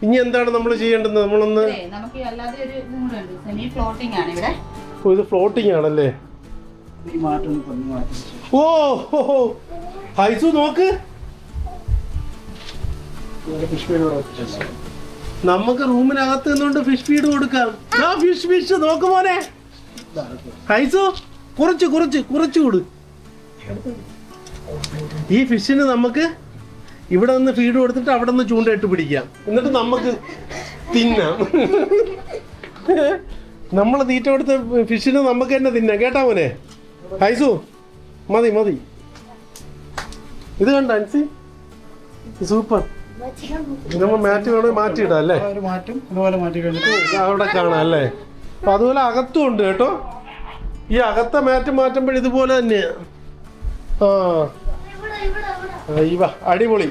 ഇനി എന്താണ് നമ്മൾ ചെയ്യേണ്ടത്? നമ്മളൊന്ന് നമുക്ക് അല്ലാതെ ഒരു സെമി ഫ്ലോട്ടിംഗ് ആണ് ഇവിടെ. ഇത് ഫ്ലോട്ടിംഗ് ആണല്ലേ? ഓ ഹൈസു നോക്ക്, നമുക്ക് റൂമിനകത്ത് നിന്നുകൊണ്ട് ഫിഷ് ഫീഡ് കൊടുക്കാം. ഫിഷ് നോക്ക് മോനെ. ഹൈസു കുറച്ച് കൊടു. ഈ ഫിഷിന് നമുക്ക് ഇവിടെ നിന്ന് ഫീഡ് കൊടുത്തിട്ട് അവിടെ നിന്ന് ചൂണ്ടയിട്ട് പിടിക്കാം, എന്നിട്ട് നമുക്ക് തിന്നാം. നമ്മൾ തീറ്റ കൊടുത്ത ഫിഷിന് നമുക്ക് തന്നെ തിന്നാം. കേട്ടാ മോനെ? ഹൈസു മതി. ഇത് കണ്ട അൻസി, സൂപ്പർ. നമ്മൾ മാറ്റ് വേണമെങ്കിൽ മാറ്റിയിടാം അല്ലേ? അവിടെ കാണാം അല്ലേ? അപ്പൊ അതുപോലെ അകത്തും ഉണ്ട് കേട്ടോ. ഈ അകത്തെ മാറ്റ് മാറ്റുമ്പോൾ ഇതുപോലെ തന്നെയാ. അടിപൊളി.